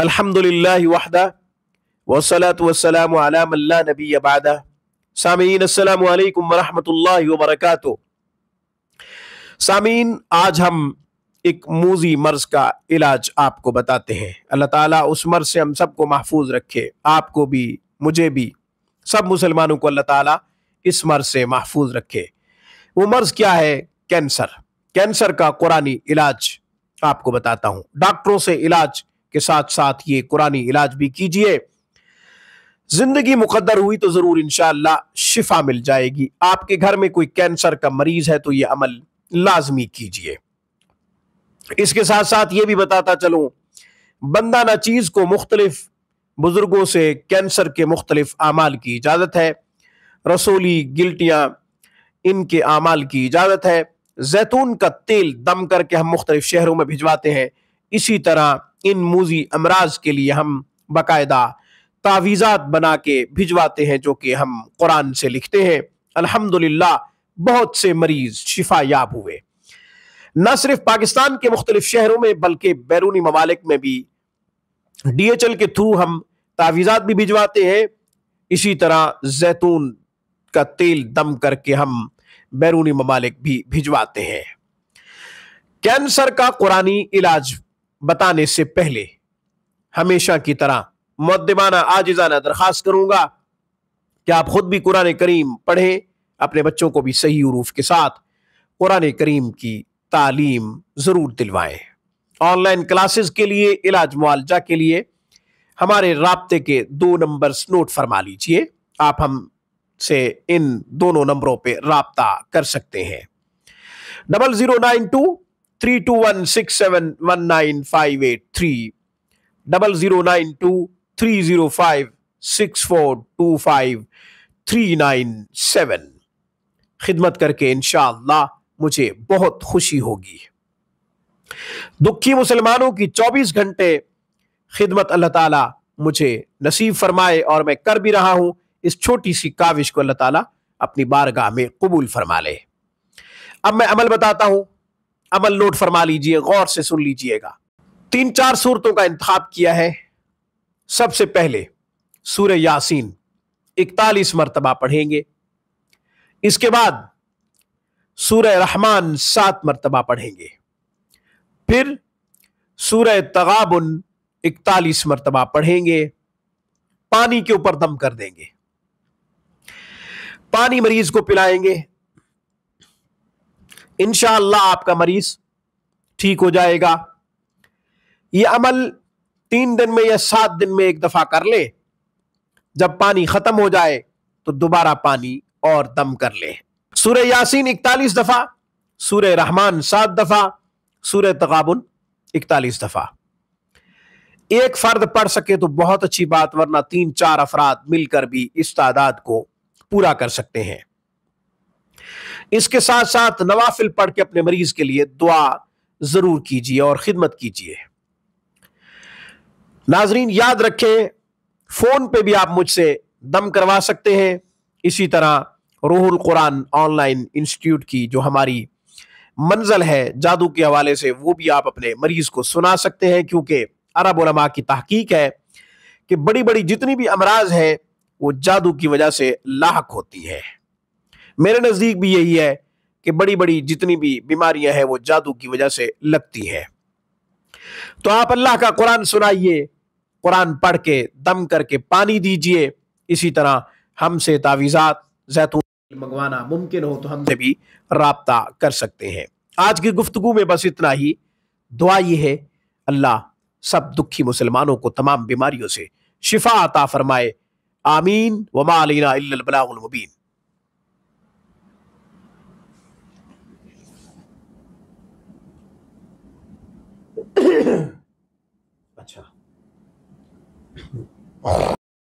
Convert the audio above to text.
अल्हम्दुलिल्लाहि वहदा वस्सलातु वस्सलामु अला मन ला नबिय्य बअदा। सामीन अस्सलामु अलैकुम वरहमतुल्लाहि वबरकातुहू। सामीन, आज हम एक मूजी मर्ज का इलाज आपको बताते हैं। अल्लाह ताला उस मर्ज से हम सबको महफूज रखे, आपको भी, मुझे भी, सब मुसलमानों को अल्लाह ताला इस मर्ज से महफूज रखे। वो मर्ज क्या है? कैंसर। कैंसर का कुरानी इलाज आपको बताता हूं। डॉक्टरों से इलाज के साथ साथ ये कुरानी इलाज भी कीजिए। जिंदगी मुकद्दर हुई तो जरूर इंशाअल्लाह शिफा मिल जाएगी। आपके घर में कोई कैंसर का मरीज है तो ये अमल लाजमी कीजिए। इसके साथ साथ ये भी बताता चलूं, बंदा ना चीज को मुख्तलिफ बुजुर्गों से कैंसर के मुख्तलिफ आमाल की इजाजत है। रसोली गिल्टियां, इनके आमाल की इजाजत है। जैतून का तेल दम करके हम मुख्तलिफ शहरों में भिजवाते हैं। इसी तरह इन मूजी अमराज के लिए हम बाकायदा तावीज़ात बना के भिजवाते हैं, जो कि हम कुरान से लिखते हैं। अल्हम्दुलिल्लाह बहुत से मरीज शिफा याब हुए। न सिर्फ पाकिस्तान के मुख्तलिफ शहरों में बल्कि बैरूनी ममालिक में भी DHL के थ्रू हम तावीज़ात भी भिजवाते हैं। इसी तरह जैतून का तेल दम करके हम बैरूनी ममालिक भी भिजवाते हैं। कैंसर का कुरानी इलाज बताने से पहले हमेशा की तरह मुअद्दिबाना आजिज़ाना दरखास्त करूंगा कि आप खुद भी कुरान करीम पढ़ें, अपने बच्चों को भी सही उरूफ के साथ कुरान करीम की तालीम जरूर दिलवाएं। ऑनलाइन क्लासेस के लिए, इलाज मुआलजा के लिए हमारे राब्ते के 2 नंबर्स नोट फरमा लीजिए। आप हमसे इन दोनों नंबरों पे राब्ता कर सकते हैं। 0092-321-6719583, 0092-305-6425-397। खिदमत करके इंशाअल्लाह मुझे बहुत खुशी होगी। दुखी मुसलमानों की 24 घंटे खिदमत अल्लाह ताला मुझे नसीब फरमाए और मैं कर भी रहा हूं। इस छोटी सी काविश को अल्लाह ताला अपनी बारगाह में कबूल फरमा ले। अब मैं अमल बताता हूं, अमल नोट फरमा लीजिए, गौर से सुन लीजिएगा। 3-4 सूरतों का इंतखाब किया है। सबसे पहले सूरह यासीन 41 मरतबा पढ़ेंगे। इसके बाद सूरह रहमान 7 मरतबा पढ़ेंगे। फिर सूरह तगाबुन 41 मरतबा पढ़ेंगे। पानी के ऊपर दम कर देंगे, पानी मरीज को पिलाएंगे। इंशाअल्लाह आपका मरीज ठीक हो जाएगा। यह अमल 3 दिन में या 7 दिन में एक दफा कर ले। जब पानी खत्म हो जाए तो दोबारा पानी और दम कर ले। सूरह यासीन 41 दफा, सूरह रहमान 7 दफा, सूरह तगाबुन 41 दफा। एक फर्द पढ़ सके तो बहुत अच्छी बात, वरना 3-4 अफराद मिलकर भी इस तादाद को पूरा कर सकते हैं। इसके साथ साथ नवाफिल पढ़ के अपने मरीज के लिए दुआ जरूर कीजिए और खिदमत कीजिए। नाजरीन याद रखें, फोन पे भी आप मुझसे दम करवा सकते हैं। इसी तरह रूहुल कुरान ऑनलाइन इंस्टीट्यूट की जो हमारी मंजिल है जादू के हवाले से, वो भी आप अपने मरीज को सुना सकते हैं। क्योंकि अरब उलमा की तहकीक है कि बड़ी बड़ी जितनी भी अमराज है वो जादू की वजह से लाहक होती है। मेरे नजदीक भी यही है कि बड़ी बड़ी जितनी भी बीमारियां हैं वो जादू की वजह से लगती हैं। तो आप अल्लाह का कुरान सुनाइए, कुरान पढ़ के दम करके पानी दीजिए। इसी तरह हमसे तावीज़ात जैतून मंगवाना मुमकिन हो तो हमसे भी राब्ता कर सकते हैं। आज की गुफ्तगू में बस इतना ही। दुआ ये है, अल्लाह सब दुखी मुसलमानों को तमाम बीमारियों से शिफा अता फरमाए। आमीन। वमा अलैना इल्लल बलागुल मुबीन। अच्छा।